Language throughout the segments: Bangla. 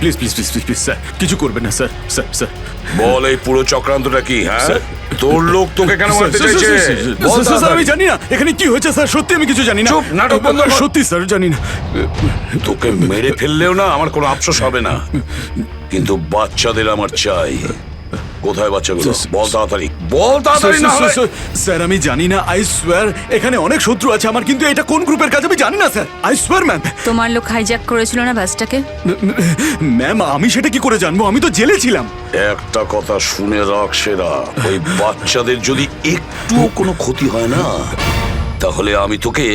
Please please please please please sir, কিছু করবেন না স্যার। স্যার স্যার বল এই পুরো চক্রান্তটা কি? হ্যাঁ, তোর লোক তোকে কেন মারতে চাইছে? বল স্যার, আমি জানি না এখানে কি হয়েছে স্যার, সত্যি আমি কিছু জানি না। চুপ, নাটক বন্ধ কর। সত্যি স্যার জানি না। তোকে মেরে ফেললেও না আমার কোনো আফসোস হবে না, কিন্তু বাচ্চাদের আমার চাই। কোথায় বাচ্চাগুলো? বল তাড়াতাড়ি, বল তাড়াতাড়ি। না হলে স্যার আমি জানি না, আই সোয়ার এখানে অনেক শত্রু আছে আমার, কিন্তু এটা কোন গ্রুপের কাজ আমি জানি না স্যার, আই সোয়ার ম্যাম। তোমার লোক হাইজ্যাক করেছিল না বাসটাকে? ম্যাম আমি সেটা কি করে জানবো, আমি তো জেলে ছিলাম। একটা কথা শুনে রাখ সেরা, ওই বাচ্চাদের যদি একটুও কোনো ক্ষতি হয় না, তাহলে আমি তোকে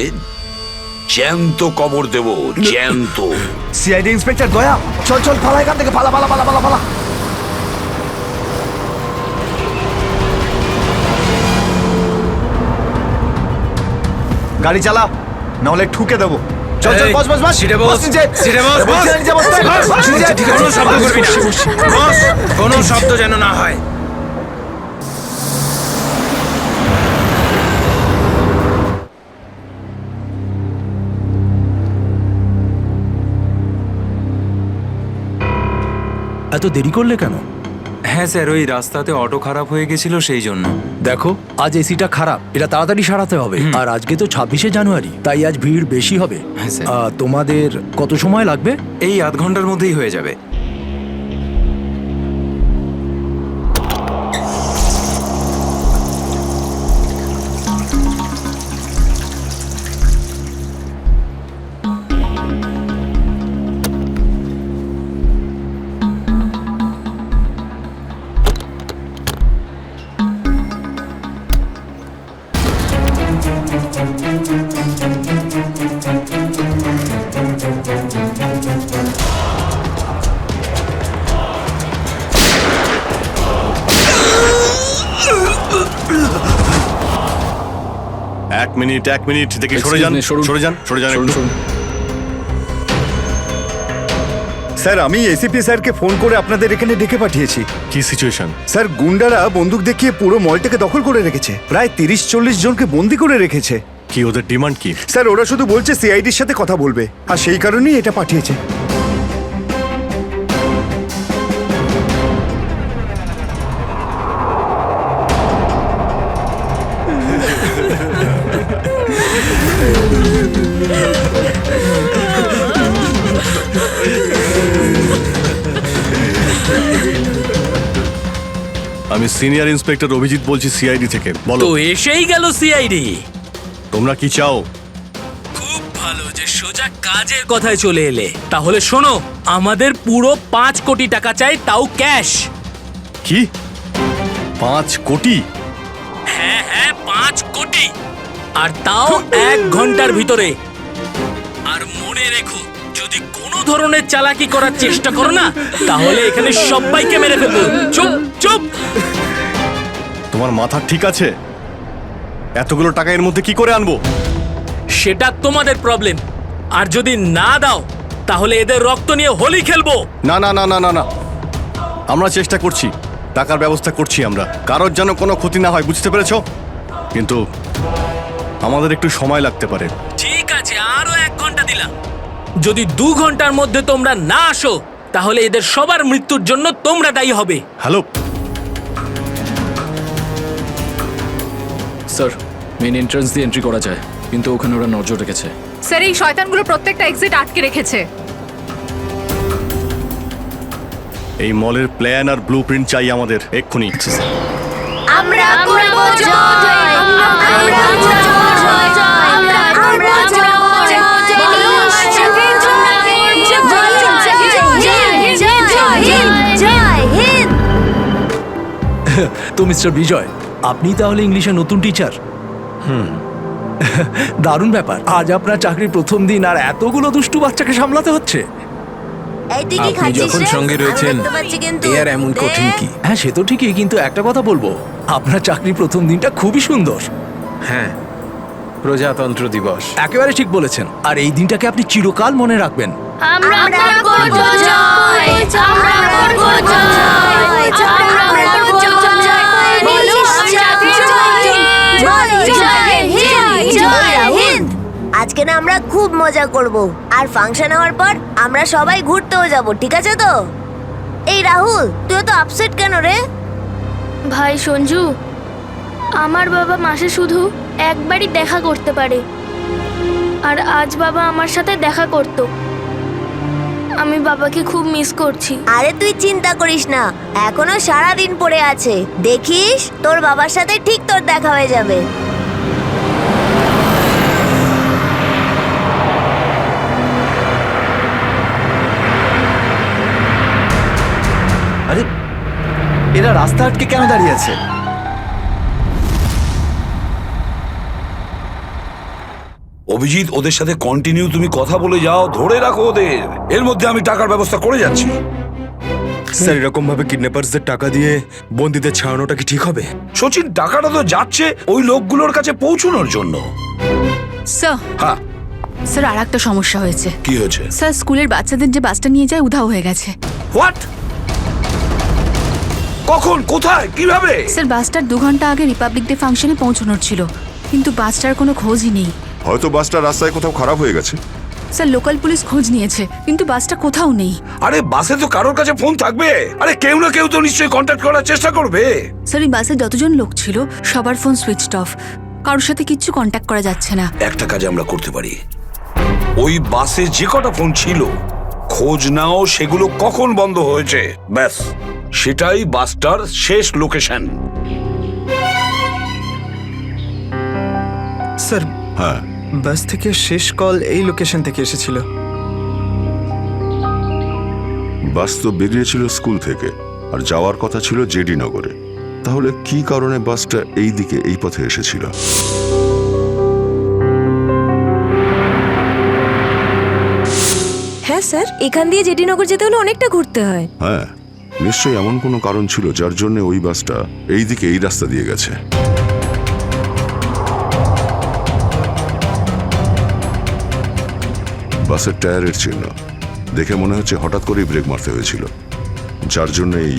জ্যান্ত কবর দেব, জ্যান্ত। সিআইডি ইন্সপেক্টর দয়া, চল চল পালা এখান থেকে, পালা পালা পালা পালা পালা। গাড়ি চালা, নাহলে ঠুকে দেবো। চল চল, বস বস বস, সিটে বস, নিচে। সিটে বস, বস, বস। নিচে বস, বস, নিচে। ঠিক আছে, কোনো শব্দ করবি না। বস, কোনো শব্দ যেন না হয়। এত দেরি করলে কেন? হ্যাঁ স্যার, ওই রাস্তাতে অটো খারাপ হয়ে গেছিল সেই জন্য। দেখো আজ এসিটা খারাপ, এটা তাড়াতাড়ি সারাতে হবে। আর আজকে তো 26শে জানুয়ারি, তাই আজ ভিড় বেশি হবে। হ্যাঁ, স্যার। তোমাদের কত সময় লাগবে? এই আধ ঘন্টার মধ্যেই হয়ে যাবে। এক মিনিট দেখি, সরে যান সরে যান সরে যান একটু। স্যার আমি এসিপি স্যারকে ফোন করে আপনাদের এখানে ডেকে পাঠিয়েছি। কি সিচুয়েশন? স্যার গুন্ডারা বন্দুক দেখিয়ে পুরো মলটাকে দখল করে রেখেছে, প্রায় 30-40 জনকে বন্দি করে রেখেছে। কি ওদের ডিমান্ড কি? স্যার ওরা শুধু বলছে সিআইডির সাথে কথা বলবে, আর সেই কারণেই এটা পাঠিয়েছে। আমি সিনিয়র ইন্সপেক্টর অভিজিৎ বলছি সিআইডি থেকে। বলো তো এসেই গেল সিআইডি। তোমরা কি চাও? খুব ভালো যে সোজা কাজের কথায় চলে এলে। তাহলে শোনো, আমাদের পুরো 5 কোটি টাকা চাই, তাও ক্যাশ। কি 5 কোটি? হ্যাঁ 5 কোটি, আর তাও 1 ঘন্টার ভিতরে। আর মনে রেখো, যদি কোনো ধরনের চালাকি করার চেষ্টা করো না, তাহলে এখানে সবাইকে মেরে ফেলবো। চুপ চুপ। তোমার মাথা ঠিক আছে? এতগুলো টাকা এর মধ্যে কি করে আনবো? সেটা তোমাদের প্রবলেম। আর যদি না দাও, তাহলে এদের রক্ত নিয়ে হোলি খেলবো। না না না না না না, আমরা চেষ্টা করছি, টাকার ব্যবস্থা করছি আমরা, কারোর যেন কোনো ক্ষতি না হয়, বুঝতে পেরেছো? কিন্তু আমাদের একটু সময় লাগতে পারে। ঠিক আছে, আরো 1 ঘন্টা দিলাম। যদি 2 ঘন্টার মধ্যে তোমরা না আসো, তাহলে এদের সবার মৃত্যুর জন্য তোমরা দায়ী হবে। হ্যালো স্যার, মেইন এন্ট্রান্স দিয়ে এন্ট্রি করা যায়, কিন্তু ওখানে ওরা নজর রেখেছে। স্যার এই শয়তানগুলো প্রত্যেকটা এক্সিট আটকে রেখেছে। এই মলের প্ল্যান আর ব্লুপ্রিন্ট চাই আমাদের এক্ষুনি। আমরা করব জয়, আমরা করব জয়, আমরা করব জয়, বলো সাথে জয় হিন্দ। তো মিস্টার বিজয়, আপনি তাহলে ইংলিশের নতুন টিচার? দারুণ ব্যাপার, আজ আপনার চাকরির প্রথম দিন আর এতগুলো দুষ্টু বাচ্চাকে সামলাতে হচ্ছে। আপনি যখন সঙ্গে রয়েছেন, এ আর এমন কঠিন কি? হ্যাঁ সে তো ঠিকই, কিন্তু একটা কথা বলবো, আপনার চাকরির প্রথম দিনটা খুবই সুন্দর। হ্যাঁ, প্রজাতন্ত্র দিবস। একেবারে ঠিক বলেছেন, আর এই দিনটাকে আপনি চিরকাল মনে রাখবেন। আমরা করব জয়, আমরা করব জয়, আমরা করব জয়, বলো সাথে জয়, জয় হিন্দ, জয় হিন্দ। আজকে না আমরা খুব খুব মজা করব। আর ফাংশন হওয়ার পর আমরা সবাই ঘুরতেও যাব, ঠিক আছে তো? এই রাহুল, তুই তো আপসেট কেন রে? ভাই সঞ্জু, আমার বাবা মাসে শুধু একবারই দেখা করতে পারে, আর আজ বাবা আমার সাথে দেখা করত। আমি বাবাকে খুব মিস করছি। আরে তুই চিন্তা করিস না, এখনো সারা দিন পড়ে আছে। দেখিস তোর বাবার সাথে ঠিক তোর দেখা হয়ে যাবে। আরে এরা রাস্তা আটকে কেন দাঁড়িয়ে আছে? অভিজিৎ, ওদের সাথে কন্টিনিউ তুমি কথা বলে যাও, ধরে রাখো ওদের। এর মধ্যে আমি টাকার ব্যবস্থা করে যাচ্ছি। স্যার, এরকম ভাবে কিডন্যাপার্সদের টাকা দিয়ে বন্দীদের ছাড়ানোটা কি ঠিক হবে? সচিন, টাকাটা তো যাচ্ছে ওই লোকগুলোর কাছে পৌঁছানোর জন্য। স্যার, হ্যাঁ স্যার, আর একটা সমস্যা হয়েছে। কি হয়েছে? স্যার, স্কুলের বাচ্চাদের যে বাসটা নিয়ে যায় উধাও হয়ে গেছে। হোয়াট? কখন, কোথায়, কিভাবে? স্যার, বাসটার 2 ঘন্টা আগে রিপাবলিক ডে ফাংশনে পৌঁছানোর ছিল, কিন্তু বাসটার কোনো খোঁজই নেই। হয়তো বাসটা রাস্তায় কোথাও খারাপ হয়ে গেছে। স্যার, লোকাল পুলিশ খোঁজ নিয়েছে, কিন্তু বাসটা কোথাও নেই। আরে বাসে তো কারোর কাছে ফোন থাকবে। আরে কেউ না কেউ তো নিশ্চয়ই কন্ট্যাক্ট করার চেষ্টা করবে। স্যার, এই বাসে যতজন লোক ছিল সবার ফোন সুইচড অফ, কারোর সাথে কিচ্ছু কন্ট্যাক্ট করা যাচ্ছে না। একটা কাজ আমরা করতে পারি, ওই বাসে যে কটা ফোন ছিল খোঁজ নাও সেগুলো কখন বন্ধ হয়েছে, ব্যাস সেটাই বাসটার শেষ লোকেশন। স্যার, হ্যাঁ, বাস থেকে শেষ কল এই লোকেশন থেকে এসেছিল। বাস তো বেরিয়েছিল স্কুল থেকে আর যাওয়ার কথা ছিল জেডি নগরে। তাহলে কি কারণে বাসটা এই দিকে এই পথে এসেছিল? হ্যাঁ স্যার, এখান দিয়ে জেডিনগর যেতে হলে অনেকটা ঘুরতে হয়। হ্যাঁ, নিশ্চয়ই এমন কোনো কারণ ছিল যার জন্য ওই বাসটা এই দিকে এই রাস্তা দিয়ে গেছে। বাসের টায়ারের চিহ্ন দেখে মনে হচ্ছে হঠাৎ করেই ব্রেক মারতে হয়েছিল, যার জন্য এই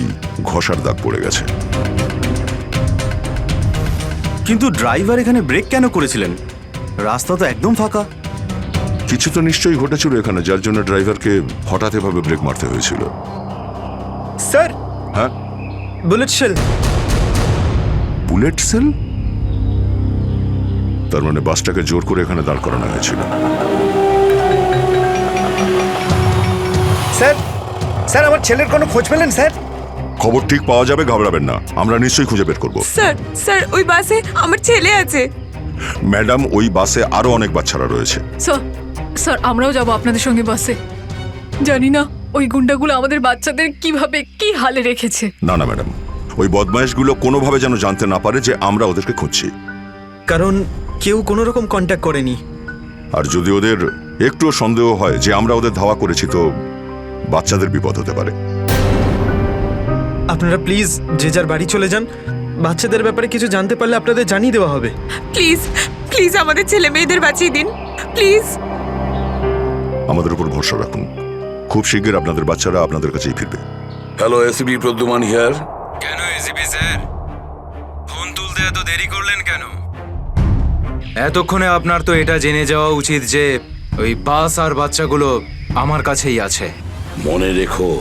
ঘষার দাগ পড়ে গেছে। কিন্তু ড্রাইভার এখানে ব্রেক কেন করেছিলেন? রাস্তা তো একদম ফাঁকা। কিছু তো নিশ্চয়ই ঘটেছিল এখানে, যার জন্য ড্রাইভারকে হঠাৎ এভাবে ব্রেক মারতে হয়েছিল। স্যার, হ্যাঁ, বুলেট শেল। Bullet sell? তার মানে বাসটাকে জোর করে এখানে দাঁড় করানো হয়েছিল। স্যার, স্যার আমার ছেলের কোনো খোঁজ পেলেন স্যার? খবর ঠিক পাওয়া যাবে, ঘাবড়াবেন না, আমরা নিশ্চয়ই খুঁজে বের করব। স্যার, স্যার, ওই বাসে আমার ছেলে আছে। ম্যাডাম, ওই বাসে আরো অনেক বাচ্চারা রয়েছে। স্যার, স্যার, আমরাও যাব আপনাদের সঙ্গে বাসে। জানি না ওই গুন্ডাগুলো আমাদের বাচ্চাদের কিভাবে কি হালে রেখেছে। না না ম্যাডাম, ওই বদমাইশগুলো কোনোভাবে যেন জানতে না পারে যে আমরা ওদেরকে খুঁজছি। কারণ কেউ কোনো রকম কন্ট্যাক্ট করেনি। আর যদি ওদের একটুও সন্দেহ হয় যে আমরা ওদের ধাওয়া করেছি, তো বাচ্চাদের বিপদ হতে পারে। আপনারা প্লিজ যে যার বাড়ি চলে যান। বাচ্চাদের ব্যাপারে কিছু জানতে পারলে আপনাদের জানিয়ে দেওয়া হবে। প্লিজ, প্লিজ আমাদের ছেলে মেয়েদের বাঁচিয়ে দিন, প্লিজ। আমাদের উপর ভরসা রাখুন, খুব শীঘ্র আপনাদের বাচ্চারা আপনাদের কাছেই ফিরবে। Hello, ACP Pradyuman here. কেন এসিপি স্যার, ফোন তুলতে এত দেরি করলেন কেন? এতক্ষণে আপনার তো এটা জেনে যাওয়া উচিত যে ওই বাস আর বাচ্চাগুলো আমার কাছেই আছে। মনে রেখো,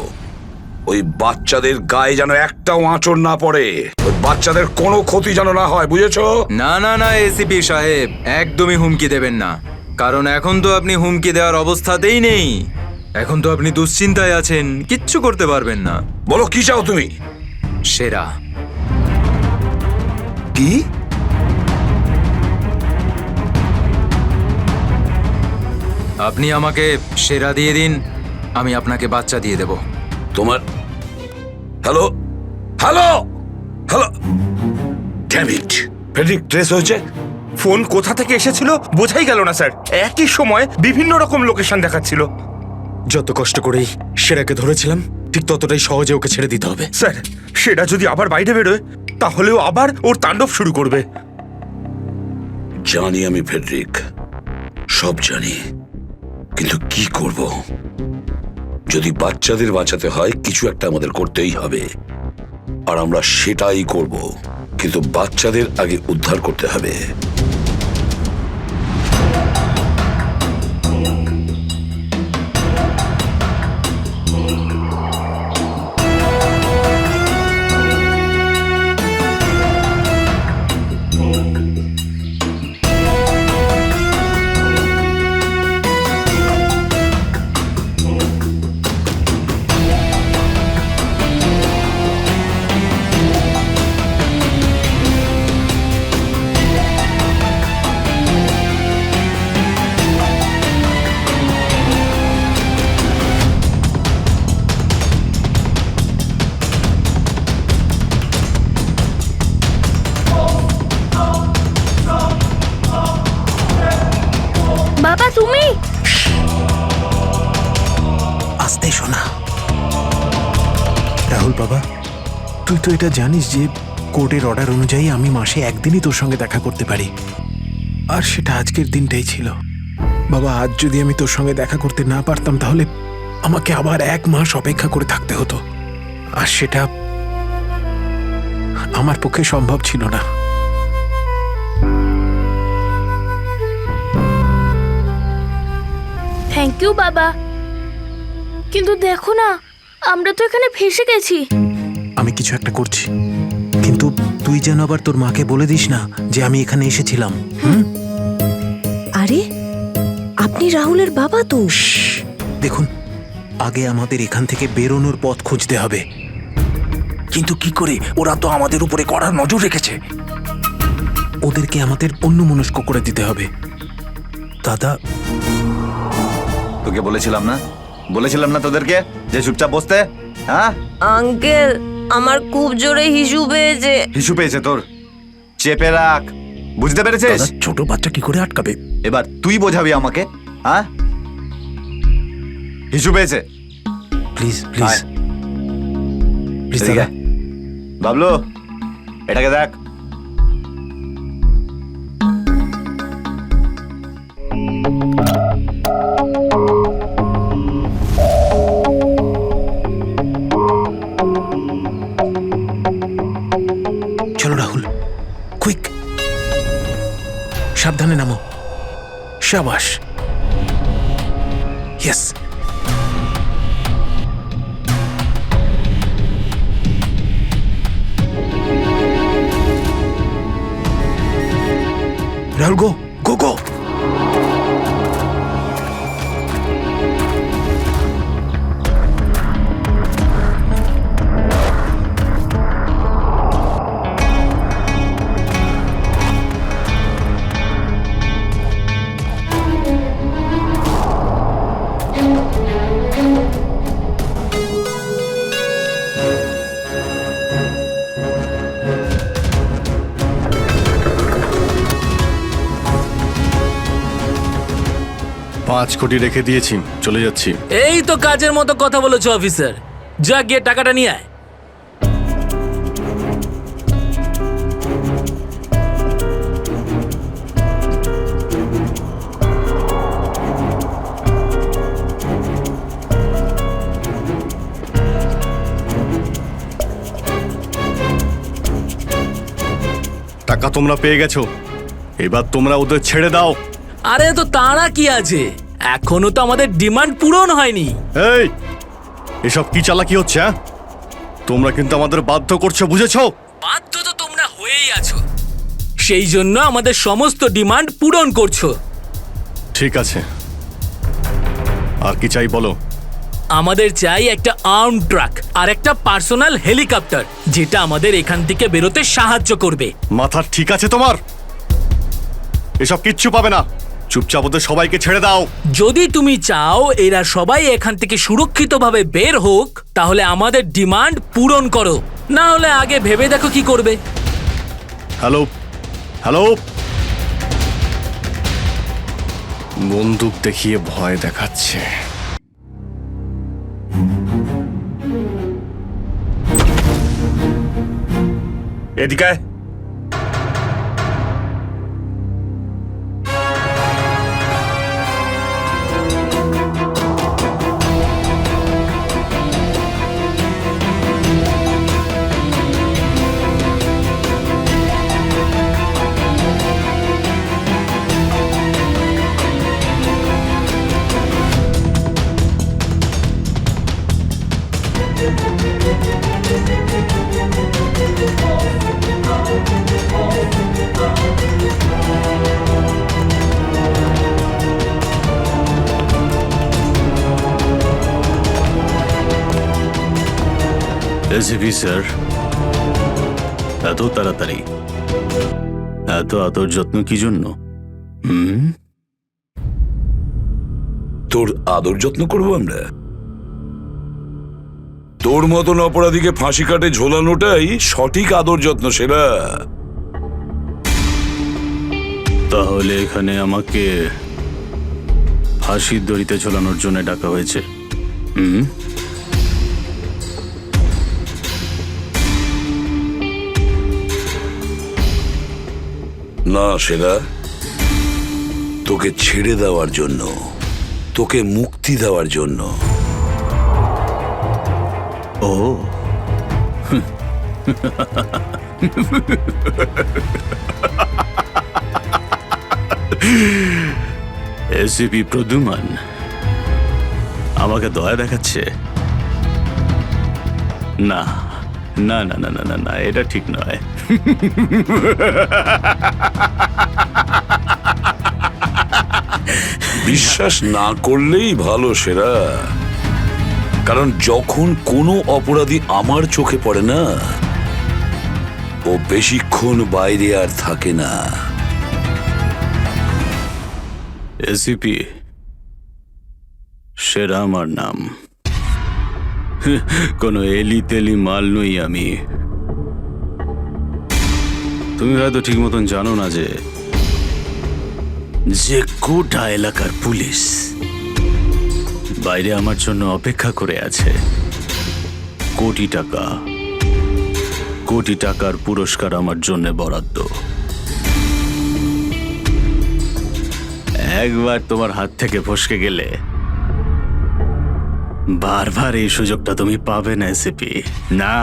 ওই বাচ্চাদের গায়ে যেন একটাও আঁচড় না পড়ে, ওই বাচ্চাদের কোনো ক্ষতি যেন না হয়, বুঝেছো? না না না এসিপি সাহেব, একদমই হুমকি দেবেন না, কারণ এখন তো আপনি হুমকি দেওয়ার অবস্থাতেই নেই। এখন তো আপনি দুশ্চিন্তায় আছেন, কিচ্ছু করতে পারবেন না। বলো কি চাও তুমি? সেরা। কি? আপনি আমাকে সেরা দিয়ে দিন, আমি আপনাকে বাচ্চা দিয়ে দেব। তোমার hello hello hello, damn it, Friedrich trace হয়েছে। ফোন কোথা থেকে এসেছিল বোঝাই গেল না স্যার। একই সময় বিভিন্ন রকম লোকেশন দেখাচ্ছিল। যত কষ্ট করেই সেরাকে ধরেছিলাম, ঠিক ততটাই সহজে ওকে ছেড়ে দিতে হবে। স্যার, সেটা যদি আবার বাইরে বেরোয় তাহলেও আবার ওর তাণ্ডব শুরু করবে। জানি আমি ফেডরিক, সব জানি, কিন্তু কি করব? যদি বাচ্চাদের বাঁচাতে হয় কিছু একটা আমাদের করতেই হবে, আর আমরা সেটাই করব, কিন্তু বাচ্চাদের আগে উদ্ধার করতে হবে। শোনা। রাহুল বাবা, তুই তো এটা জানিস যে কোর্টের অর্ডার অনুযায়ী আমি মাসে একদিনই তোর সঙ্গে দেখা করতে পারি, আর সেটা আজকের দিনটাই ছিল। বাবা, আজ যদি আমি তোর সঙ্গে দেখা করতে না পারতাম তাহলে আমাকে আবার 1 মাস অপেক্ষা করে থাকতে হতো, আর সেটা আমার পক্ষে সম্ভব ছিল না। থ্যাংক ইউ বাবা, কিন্তু দেখো না, আমরা তো এখানে ফেসে গেছি। আমি কিছু একটা করছি, কিন্তু তুই যেন আবার তোর মাকে বলে দিস না যে আমি এখানে এসেছিলাম। আরে আপনি রাহুলের বাবা তো। দেখুন, আগে আমাদের এখান থেকে বেরোনোর পথ খুঁজতে হবে। কিন্তু কি করে? ওরা তো আমাদের উপরে কড়া নজর রেখেছে। ওদেরকে আমাদের অন্যমনস্ক করে দিতে হবে। দাদা, তোকে বলেছিলাম না তোদেরকে যে চুপচাপ বসতে? হ্যাঁ আঙ্কেল, আমার খুব জোরে হিসু পেয়েছে। হিসু পেয়েছে তোর? চেপে রাখ, বুঝতে পেরেছিস? ছোট বাচ্চা কি করে আটকাবে? এবার তুই বোঝাবি আমাকে। হ্যাঁ, হিসু পেয়েছে। প্লিজ প্লিজ প্লিজ দাদা। বাবলু, এটাকে দেখ। চলো রাহুল, কুইক, সাবধানে নামো। শাবাশ, ইয়েস। রাহুল, গো গো গো। পাঁচ কোটি রেখে দিয়েছি, চলে যাচ্ছি। এই তো কাজের মতো কথা বলেছো অফিসার, যা গিয়ে টাকাটা নিয়ে আয়। টাকা তোমরা পেয়ে গেছো, এবার তোমরা ওদের ছেড়ে দাও। আরে তো তারা কি আছে, এখনো তো আমাদের ডিমান্ড পূরণ হয়নি। এই, এসব কি চালাকি হচ্ছে? হ্যাঁ, তোমরা কিন্তু আমাদের বাধ্য করছো, বুঝেছো? বাধ্য তো তোমরা হয়েই আছো, সেই জন্য আমাদের সমস্ত ডিমান্ড পূরণ করছো। ঠিক আছে, আর কি চাই বলো? আমাদের চাই একটা আর্ম ট্রাক আর একটা পার্সোনাল হেলিকপ্টার, যেটা আমাদের এখান থেকে বেরোতে সাহায্য করবে। মাথা ঠিক আছে তোমার? এসব কিচ্ছু পাবে না, চুপচাপ ওদের সবাইকে ছেড়ে দাও। যদি তুমি চাও এরা সবাই এখান থেকে সুরক্ষিতভাবে বের হোক, তাহলে আমাদের ডিমান্ড পূরণ করো, না হলে আগে ভেবে দেখো কি করবে। হ্যালো হ্যালো, বন্দুক দেখিয়ে ভয় দেখাচ্ছে। এদিকে আয়। এসিপি স্যার, এত তাড়াতাড়ি, এত আদর যত্ন কি জন্য? তোর আদর যত্ন করবো আমরা? তোর মতন অপরাধীকে ফাঁসি কাটে ঝোলানোটাই সঠিক আদর যত্ন, সেরা। তাহলে এখানে আমাকে ফাঁসির দড়িতে ঝোলানোর জন্য ডাকা হয়েছে? না সেরা, তোকে ছেড়ে দেওয়ার জন্য, তোকে মুক্তি দেওয়ার জন্য। ও এসিপি প্রদ্যুমান আমাকে দয়া দেখাচ্ছে? না না না না না না না, এটা ঠিক নয়। বিশ্বাস না করলেই ভালো সেরা, কারণ যখন কোনো অপরাধী আমার চোখে পড়ে না, ও বেশিক্ষণ বাইরে আর থাকে না। এসিপি সেরা আমার নাম, কোনো এলি তেলি মাল নই আমি। তুমি হয়তো ঠিক মতন জানো না যে গোটা এলাকার পুলিশ বাইরে আমার জন্য অপেক্ষা করে আছে। কোটি টাকার পুরস্কার আমার জন্য বরাদ্দ। একবার তোমার হাত থেকে ফসকে গেলে বারবার এই সুযোগটা তুমি পাবে না এসিপি। না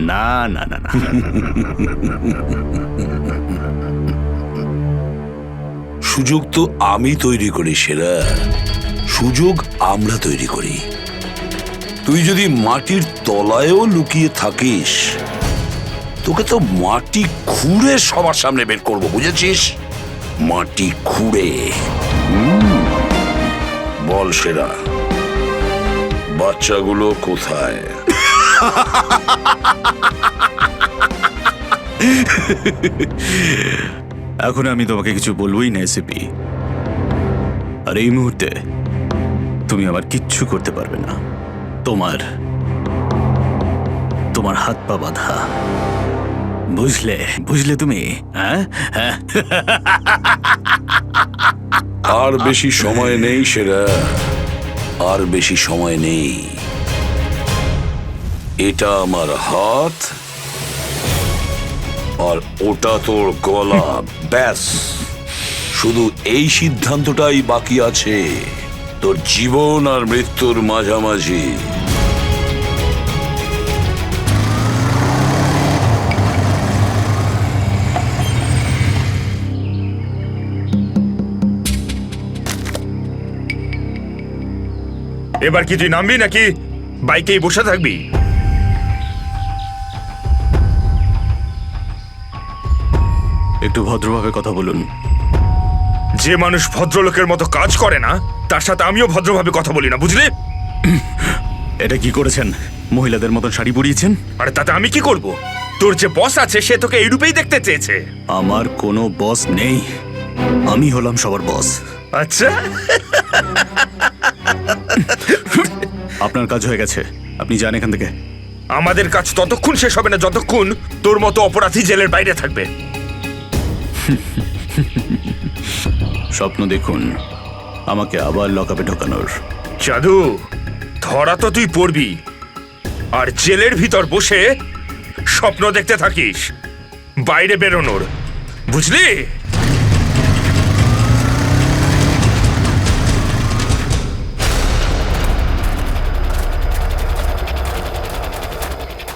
না না না না। সুযোগ তো আমি তৈরি করি সেরা, সুযোগ আমরা তৈরি করি। তুই যদি মাটির তলায়ও লুকিয়ে থাকিস, তোকে তো মাটি খুঁড়ে সবার সামনে বের করবো, বুঝেছিস? মাটি খুঁড়ে। বল সেরা, বাচ্চাগুলো কোথায়? এখন আমি তোমাকে কিছু বলবোই না এসিপি। আর এই মুহূর্তে তুমি আমার কিচ্ছু করতে পারবে না। তোমার হাত পা বাঁধা, বুঝলে তুমি? হ্যাঁ হ্যাঁ। আর বেশি সময় নেই সেরা, আর বেশি সময় নেই। এটা আমার হাত আর ওটা তোর গলা, ব্যাস। শুধু এই সিদ্ধান্তটাই বাকি আছে, তোর জীবন আর মৃত্যুর মাঝামাঝি। এবার কি তুই নামবি নাকি বাইকেই বসে থাকবি? একটু ভদ্রভাবে কথা বলুন। যে মানুষ ভদ্রলোকের মতো কাজ করে না, তার সাথে আমিও ভদ্রভাবে কথা বলি না, বুঝলি? এটা কি করেছেন? মহিলাদের মতন শাড়ি পরিয়েছেন? আরে তাতে আমি কি করব? তোর যে বস আছে সে তোকে এই রূপেই দেখতে চেয়েছে। আমার কোনো বস নেই, আমি হলাম সবার বস। আচ্ছা, আপনার কাজ হয়ে গেছে, আপনি যান এখান থেকে। আমাদের কাজ ততক্ষণ শেষ হবে না যতক্ষণ তোর মতো অপরাধী জেলের বাইরে থাকবে। স্বপ্ন দেখুন আমাকে আবার লকআপে ঢোকানোর। জাদু, ধরা তো তুই পড়বি, আর জেলের ভিতর বসে স্বপ্ন দেখতে থাকিস বাইরে বেরোনোর, বুঝলি?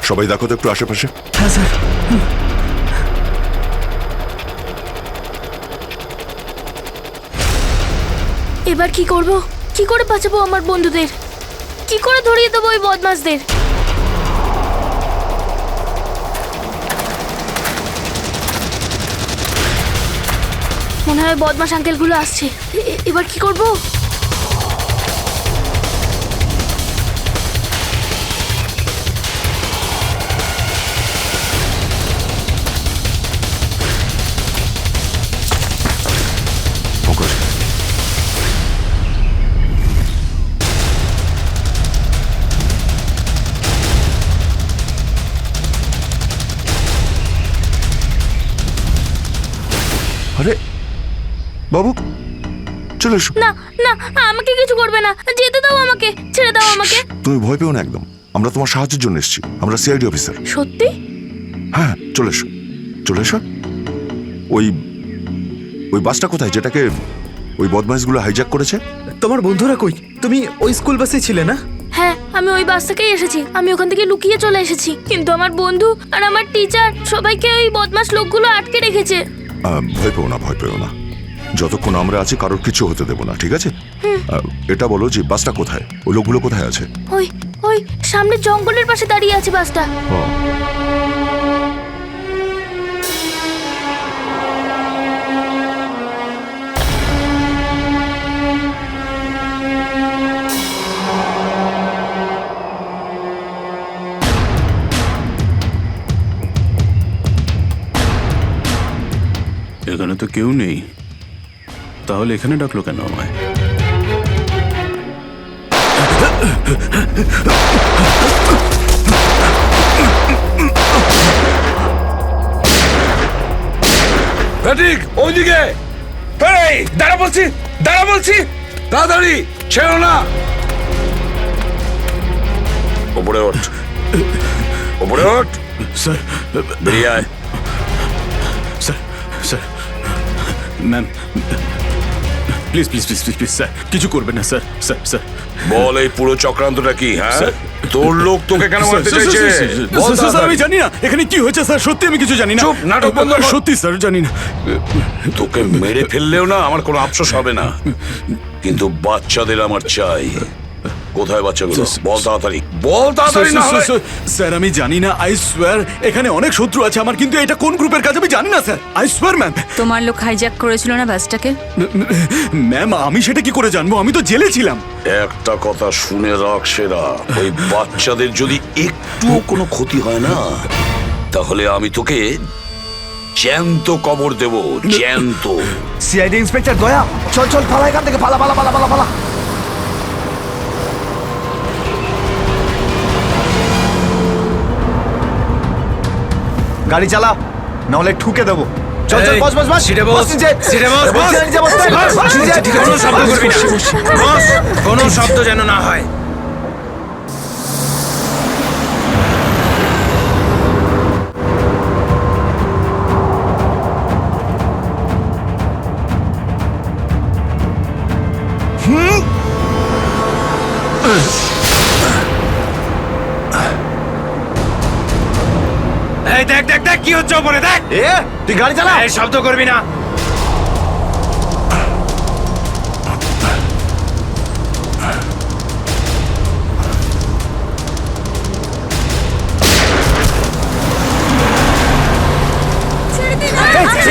সবাই দেখো তো একটু আশেপাশে। হ্যাঁ স্যার। এবার কি করব? কি করে বাঁচাবো আমার বন্ধুদের? কি করে ধরিয়ে দেবো ওই বদমাশদের? মনে হয় বদমাশ আঙ্কেলগুলো আসছে। এবার কি করব? আরে বাবু, চলে এসো। না না, আমাকে কিছু করবে না, যেতে দাও আমাকে, ছেড়ে দাও আমাকে। তুমি ভয় পেও না একদম, আমরা তোমার সাহায্যের জন্য এসেছি, আমরা সিআইডি অফিসার। সত্যি? হ্যাঁ, চলে এসো, চলে এসো। ওই ওই বাসটা কোথায় যেটাকে ওই বদমাইশগুলো হাইজ্যাক করেছে? তোমার বন্ধুরা কই? তুমি ওই স্কুল বাসে ছিলে না? হ্যাঁ, আমি ওই বাস থেকেই এসেছি। আমি ওখান থেকে লুকিয়ে চলে এসেছি, কিন্তু আমার বন্ধু আর আমার টিচার সবাইকে ওই বদমাশ লোকগুলো আটকে রেখেছে। ভয় পেও না, ভয় পেও না, যতক্ষণ আমরা আছি কারোর কিছু হতে দেবো না, ঠিক আছে? এটা বলো যে বাসটা কোথায়, ওই লোকগুলো কোথায় আছে? ওই ওই সামনে জঙ্গলের পাশে দাঁড়িয়ে আছে বাসটা। এখানে তো কেউ নেই, তাহলে এখানে ডাকলো কেন আমায়? ঠিক ওইদিকে। এই দাঁড়া বলছি, দাঁড়া বলছি, তাড়াতাড়ি ছেড়ো না। ওপরে ওঠ, ওপরে ওঠ। স্যার বেরিয়ে আয়। Sir sir ma'am please please please please please sir, কিছু করবেন না স্যার। স্যার স্যার বল, এই পুরো চক্রান্তটা কি? হ্যাঁ, তোর লোক তোকে কেন মারতে চাইছে? বল স্যার, আমি জানি না এখানে কি হয়েছে স্যার, সত্যি আমি কিছু জানি না। চুপ, নাটক বন্ধ কর। সত্যি স্যার জানি না। তোকে মেরে ফেললেও না আমার কোনো আফসোস হবে না, কিন্তু বাচ্চাদের আমার চাই। কোথায় বাচ্চাগুলো? বল তাড়াতাড়ি, বল তাড়াতাড়ি। না হলে স্যার আমি জানি না, আই সোয়ার এখানে অনেক শত্রু আছে আমার, কিন্তু এটা কোন গ্রুপের কাজ আমি জানি না স্যার, আই সোয়ার ম্যাম। তোমার লোক হাইজ্যাক করেছিল না বাসটাকে? ম্যাম আমি সেটা কি করে জানবো, আমি তো জেলে ছিলাম। একটা কথা শুনে রাখ সেরা, ওই বাচ্চাদের যদি একটুও কোনো ক্ষতি হয় না, তাহলে আমি তোকে জ্যান্ত কবর দেব, জ্যান্ত। সিআইডি ইন্সপেক্টর দয়া, চল চল পালা এখান থেকে, পালা পালা পালা পালা পালা। গাড়ি চালা, নাহলে ঠুকে দেবো। চল চল, বস বস বস, সিটে বস, নিচে। সিটে বস, বস। নিচে বস, বস, নিচে। কোনো শব্দ করবি না, বস, কোনো শব্দ যেন না হয়। এই দেখ দেখ দেখ কি হচ্ছে ওপরে, দেখ। তুই গাড়ি চালা, এই শব্দ করবি না।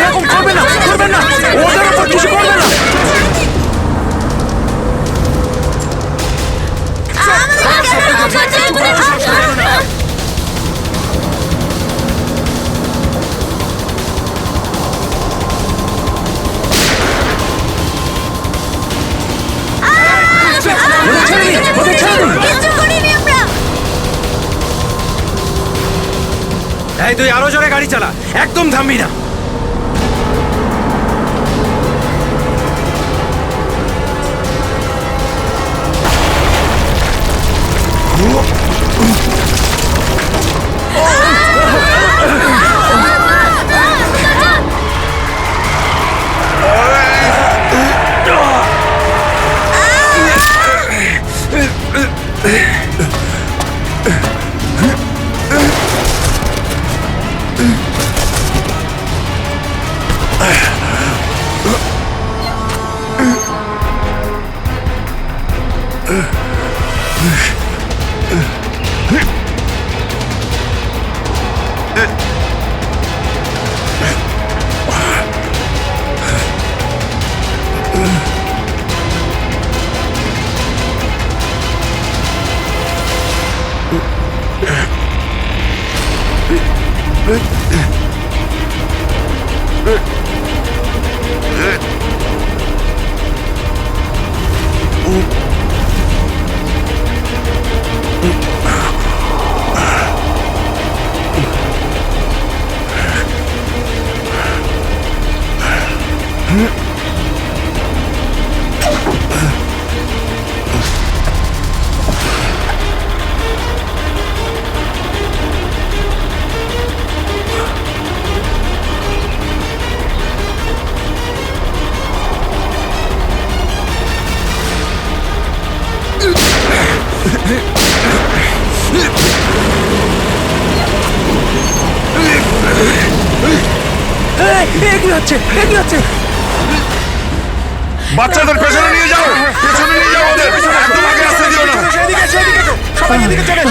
এরকম করবে না, করবেন না, ওদের উপর কিছু করবে না। এই তুই আরো জোরে গাড়ি চালা, একদম থামবি না। এগিয়ে যাচ্ছে এগিয়ে যাচ্ছে। বাচ্চাদের পেছনে নিয়ে যাও, পেছনে নিয়ে যাও ওদের, একদম আগে আসতে দিও না।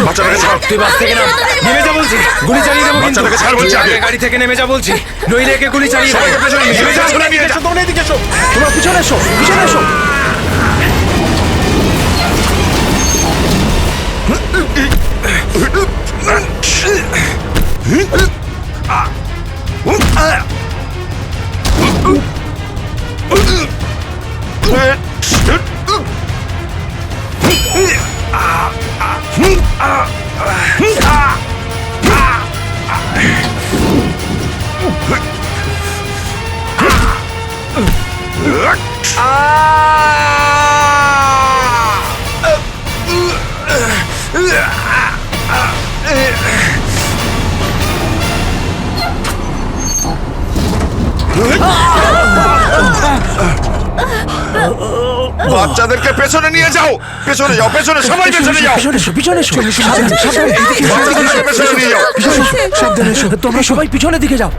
বাচ্চাটাকে ছাড়, তুই বাস থেকে নাম, নেমে যা বলছি, গুলি চালিয়ে দেবো কিন্তু। বাচ্চাটাকে ছাড় বলছি আগে। গাড়ি থেকে নেমে যা বলছি, নইলে একে গুলি চালিয়ে দেবো। সবাইকে পেছনে নিয়ে যাও, পেছনে নিয়ে যাও। তোমরা এদিকে এসো, তোমরা পিছনে এসো, পিছনে এসো। বাচ্চাদেরকে পেছনে নিয়ে যাও, পেছনে যাও, পেছনে সবাই পেছনে যাও। পিছনে এসো পিছনে এসো, সাবধানে, সাবধানে, এদিকে এসো, বাচ্চাদেরকে পেছনে নিয়ে যাও। পিছনে এসো, সাবধানে এসো, তোমরা সবাই পিছনের দিকে যাও।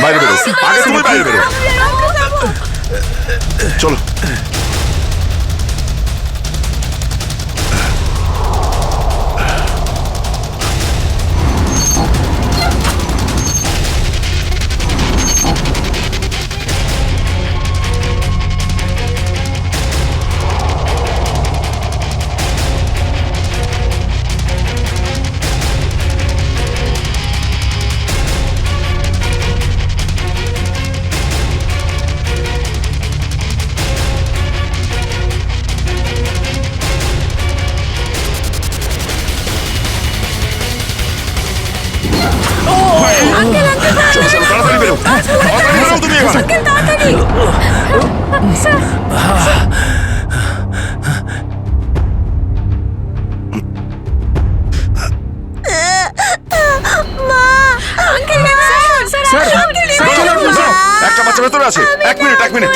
বাইরে বেরো, আগে তুমি বাইরে বেরো। চলো। চলো, চলো, তাড়াতাড়ি বেরো, তাড়াতাড়ি বেরো তুমি এবার। একটা বাচ্চা ভেতরে আছে, এক মিনিট, এক মিনিট।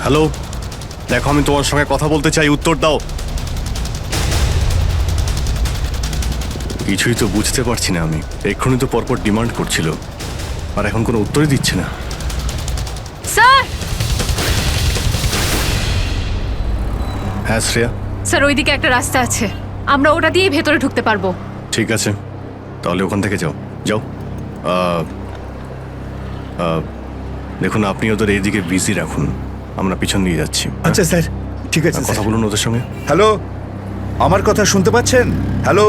হ্যালো, দেখো আমি তোমার সঙ্গে কথা বলতে চাই, উত্তর দাও। কিছুই তো বুঝতে পারছি না আমি। এক্ষুনি তো পরপর ডিমান্ড করছিল, আর এখন কোনো উত্তরই দিচ্ছে না। স্যার, হ্যাঁ শ্রেয়া। স্যার ওইদিকে একটা রাস্তা আছে, আমরা ওটা দিয়েই ভেতরে ঢুকতে পারবো। ঠিক আছে, তাহলে ওখান থেকে যাও যাও। দেখুন আপনি ওদের এইদিকে বিজি রাখুন, আমরা পিছন দিয়ে যাচ্ছি। আচ্ছা স্যার, ঠিক আছে। কথা বলুন ওদের সঙ্গে। হ্যালো, আমার কথা শুনতে পাচ্ছেন? হ্যালো,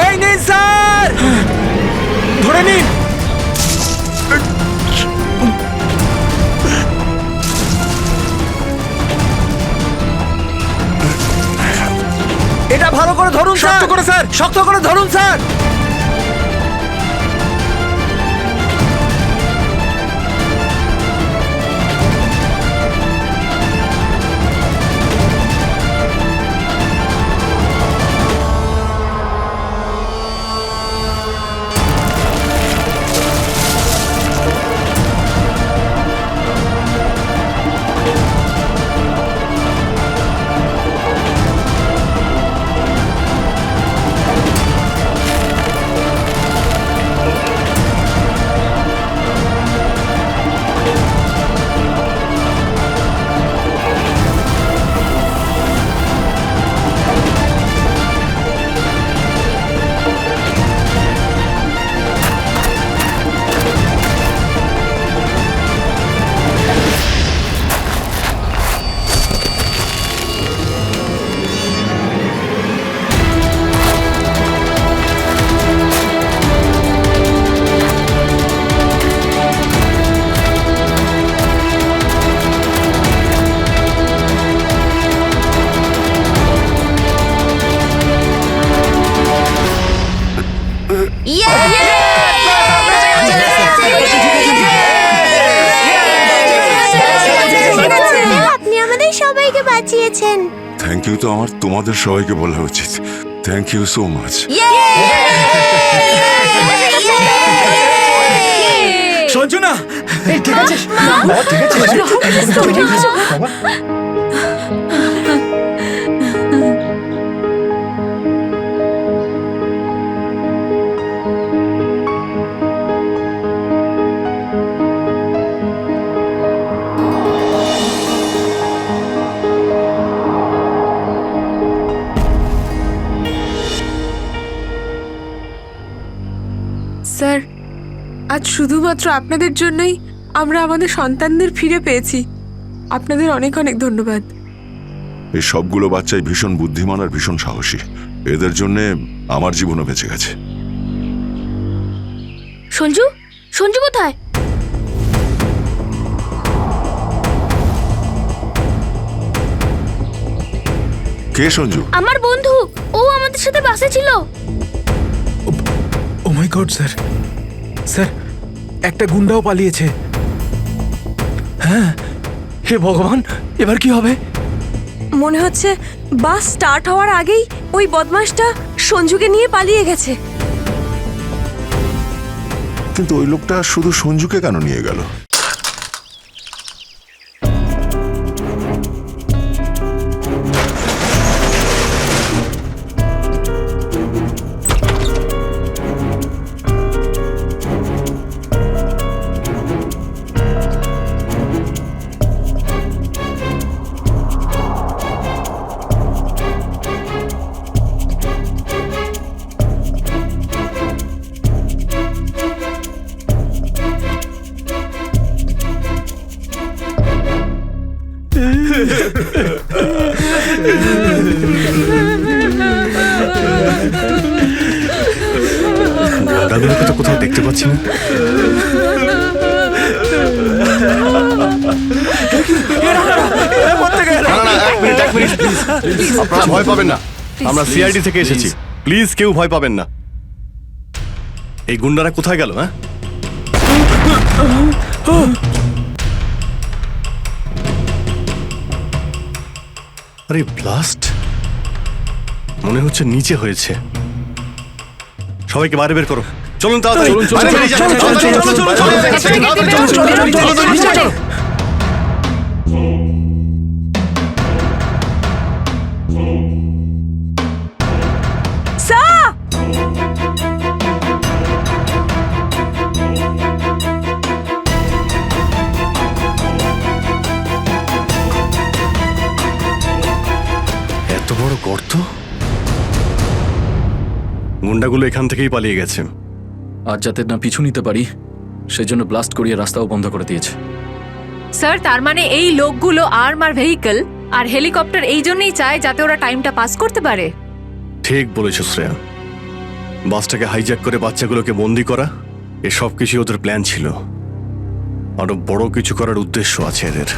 এই নিন স্যার, ধরে নিন। এটা ভালো করে ধরুন স্যার। শক্ত করে স্যার, শক্ত করে ধরুন স্যার। আপনি আমাদের সবাইকে বাঁচিয়েছেন। থ্যাংক ইউ তো আমার তোমাদের সবাইকে বলা উচিত। Thank you so much. Sanju না, ঠিক আছে, ঠিক আছে। স্যার, আজ শুধুমাত্র আপনাদের জন্যই আমরা আমাদের সন্তানদের ফিরে পেয়েছি। আপনাদের অনেক অনেক ধন্যবাদ। এই সবগুলো বাচ্চাই ভীষণ বুদ্ধিমান আর ভীষণ সাহসী। এদের জন্যে আমার জীবনও বেঁচে গেছে। সঞ্জু, সঞ্জু কোথায়? কে সঞ্জু? আমার বন্ধু, ও আমাদের সাথে বাসে ছিল। ও মাই গড স্যার, স্যার একটা গুন্ডাও পালিয়েছে। হ্যাঁ, হে ভগবান, এবার কি হবে? মনে হচ্ছে বাস স্টার্ট হওয়ার আগেই ওই বদমাশটা সঞ্জুকে নিয়ে পালিয়ে গেছে। কিন্তু ওই লোকটা শুধু সঞ্জুকে কেন নিয়ে গেল? দাদুকে তো কোথাও দেখতে পাচ্ছি না। এক মিনিট, প্লিজ আপনারা ভয় পাবেন না, আমরা সিআইডি থেকে এসেছি। প্লিজ কেউ ভয় পাবেন না। এই গুন্ডারা কোথায় গেল? হ্যাঁ, আরে ব্লাস্ট মনে হচ্ছে নিচে হয়েছে। সবাইকে বাইরে বের করো, চলুন তাড়াতাড়ি। বাইরে বেরিয়ে যান, চলুন। এত বড় গর্ত! গুন্ডাগুলো এখান থেকেই পালিয়ে গেছে। আজ যাতে না পিছু নিতে পারি সেজন্য ব্লাস্ট করিয়ে রাস্তাও বন্ধ করে দিয়েছে। স্যার, তার মানে এই লোকগুলো আর্মার ভেহিকল আর হেলিকপ্টার এই জন্যই চায় যাতে ওরা টাইমটা পাস করতে পারে। ঠিক বলেছ শ্রেয়া। বাসটাকে হাইজ্যাক করে বাচ্চাগুলোকে বন্দি করা, এসব কিছু ওদের প্ল্যান ছিল। আরো বড় কিছু করার উদ্দেশ্য আছে এদের।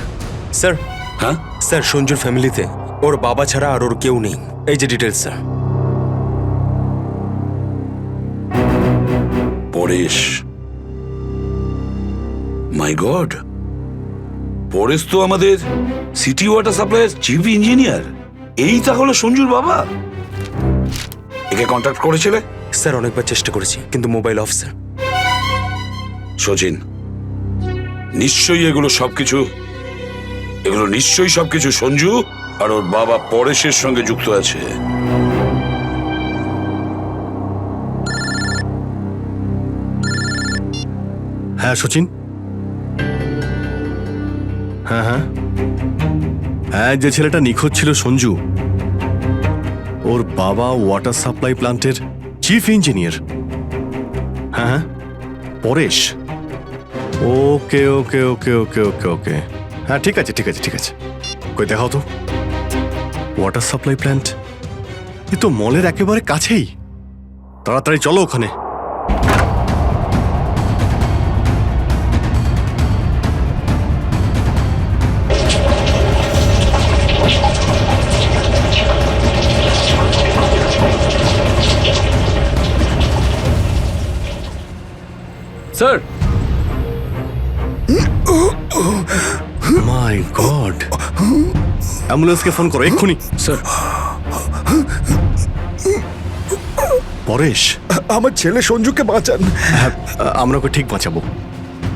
স্যার, হ্যাঁ স্যার, সঞ্জুর ফ্যামিলিতে ওর বাবা ছাড়া আর ওর কেউ নেই। এই যে ডিটেলস স্যার। পরেশ, মাই গড, পরেশ তো আমাদের সিটি ওয়াটার সাপ্লাইয়ের চিফ ইঞ্জিনিয়ার। এই তাহলে সঞ্জুর বাবা। একে কন্ট্যাক্ট করেছিলে? স্যার, অনেকবার চেষ্টা করেছি কিন্তু মোবাইল অফ স্যার। সচিন, নিশ্চয়ই এগুলো সবকিছু সঞ্জু আর ওর বাবা পরেশের সঙ্গে যুক্ত আছে। হ্যাঁ সচিন, হ্যাঁ হ্যাঁ হ্যাঁ, যে ছেলেটা নিখোঁজ ছিল সঞ্জু, ওর বাবা ওয়াটার সাপ্লাই প্ল্যান্টের চিফ ইঞ্জিনিয়ার। হ্যাঁ হ্যাঁ, পরেশ। ওকে ওকে ওকে ওকে ওকে ওকে, হ্যাঁ ঠিক আছে ঠিক আছে ঠিক আছে। কই দেখাও তো ওয়াটার সাপ্লাই প্ল্যান্ট। এ তো মলের একেবারে কাছেই। তাড়াতাড়ি চলো ওখানে। স্যার, মাই গড, অ্যাম্বুলেন্সকে ফোন করো এক্ষুনি। স্যার, পরেশ, আমার ছেলে সঞ্জুকে বাঁচান। হ্যাঁ, আমরা ওকে ঠিক বাঁচাবো,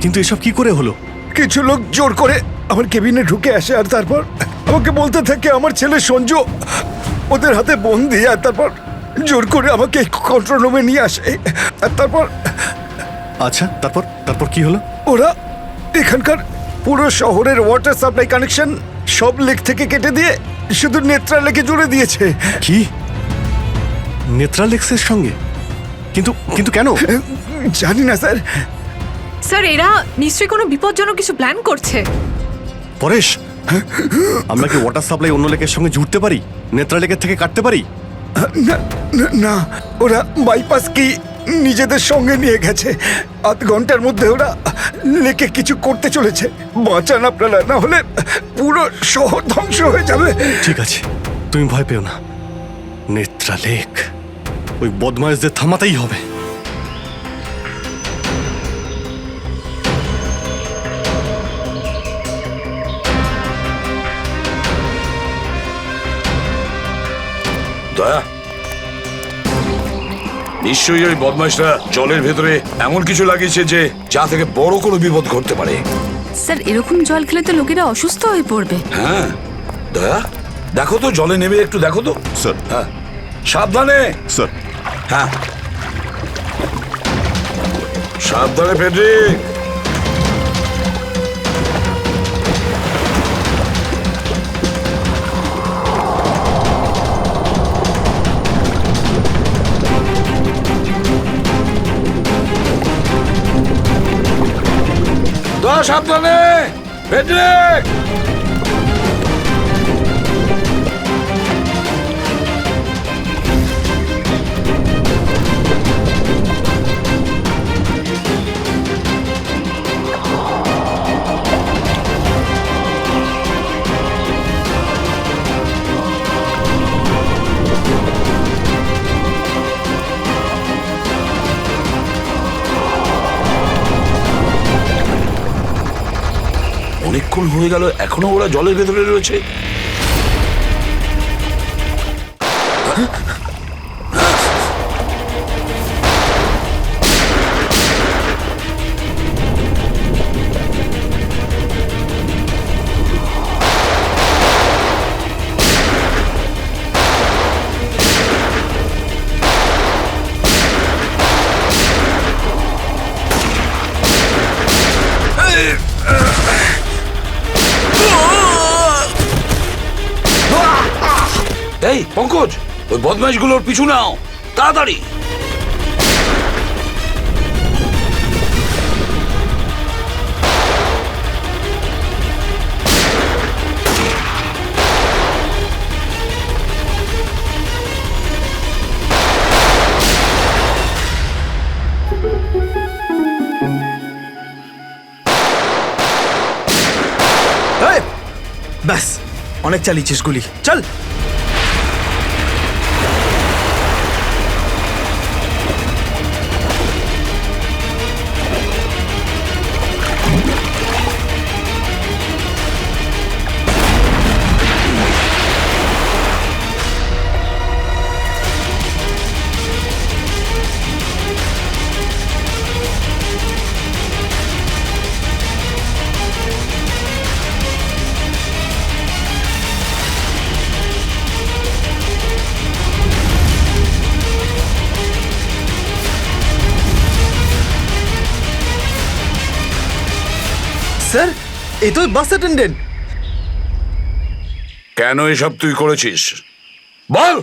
কিন্তু এসব কি করে হলো? কিছু লোক জোর করে আমার কেবিনে ঢুকে আসে আর তারপর আমাকে বলতে থাকে আমার ছেলে সঞ্জু ওদের হাতে বন্দি। আর তারপর জোর করে আমাকে কন্ট্রোল রুমে নিয়ে আসে। আর তারপর আচ্ছা, তারপর তারপর কি হলো? ওরা এখানকার পুরো শহরের ওয়াটার সাপ্লাই কানেকশন সব লেক থেকে কেটে দিয়ে শুধু নেত্রা লেকে জুড়ে দিয়েছে। কি? নেত্রা লেক্সের সঙ্গে? কিন্তু কিন্তু কেন? জানি না স্যার। স্যার, এরা নিশ্চয়ই কোনো বিপজ্জনক কিছু প্ল্যান করছে। পরেশ, আমরা কি ওয়াটার সাপ্লাই অন্য লেকের সঙ্গে জুড়তে পারি? নেত্রা লেকের থেকে কাটতে পারি? না না, না, ওরা বাইপাস কি নিজেদের সঙ্গে নিয়ে গেছে। আধ ঘন্টার মধ্যে ওরা লেকে কিছু করতে চলেছে। বাঁচান আপনারা, না হলে পুরো শহর ধ্বংস হয়ে যাবে। ঠিক আছে, তুমি ভয় পেও না। নেত্রা লেক, ওই বদমাইশদের থামাতেই হবে। দয়া, নিশ্চয়ই ওই বদমাইশরা জলের ভেতরে এমন কিছু লাগিয়েছে যে যা থেকে বড় কোনো বিপদ ঘটতে পারে। স্যার, এরকম জল খেলে তো লোকেরা অসুস্থ হয়ে পড়বে। হ্যাঁ দয়া, দেখো তো জলে নেমে একটু দেখো তো। স্যার। হ্যাঁ, সাবধানে স্যার। হ্যাঁ, সাবধানে ফেডরিক। দয়া, সাবধানে ফেডরিক। অনেকক্ষণ হয়ে গেল, এখনো ওরা জলের ভেতরে রয়েছে। এই পঙ্কজ, ওই বদমাইশগুলোর পিছু নাও তাড়াতাড়ি। ব্যাস, অনেক চালিয়েছিস গুলি, চল। স্যার, এই তো বাস অ্যাটেন্ডেন্ট। কেন এসব তুই করেছিস বল?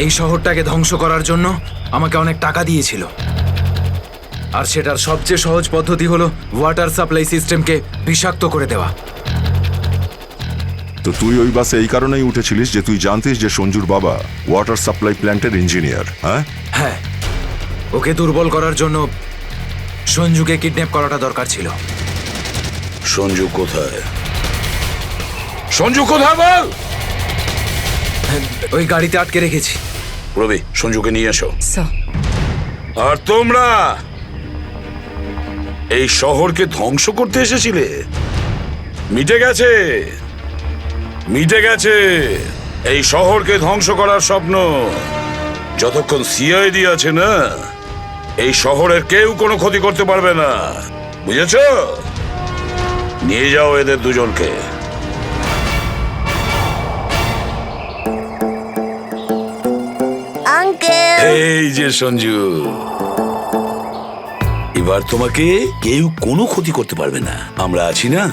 এই শহরটাকে ধ্বংস করার জন্য আমাকে অনেক টাকা দিয়েছিল, আর সেটার সবচেয়ে সহজ পদ্ধতি হলো ওয়াটার সাপ্লাই সিস্টেমকে বিষাক্ত করে দেওয়া। তো তুই ওই বাসে এই কারণেই উঠেছিলিস যে তুই জানতিস যে সঞ্জুর বাবা ওয়াটার সাপ্লাই প্ল্যান্টের ইঞ্জিনিয়ার, হ্যাঁ? হ্যাঁ, ওকে দুর্বল করার জন্য সঞ্জুকে কিডন্যাপ করাটা দরকার ছিল। সঞ্জু কোথায়? সঞ্জু কোথায় বল? ওই গাড়িতে আটকে রেখেছি। রবি, সঞ্জুকে নিয়ে এসো। আর তোমরা এই শহরকে ধ্বংস করতে এসেছিলে? মিটে গেছে, মিটে গেছে এই শহরকে ধ্বংস করার স্বপ্ন। যতক্ষণ সিআইডি আছে না, এই শহরের কেউ কোনো ক্ষতি করতে পারবে না, বুঝেছ? নিয়ে যাও এদের দুজনকে। আঙ্কেল, এই যে সঞ্জু, এবার তোমাকে কেউ কোনো ক্ষতি করতে পারবে না, আমরা আছি না?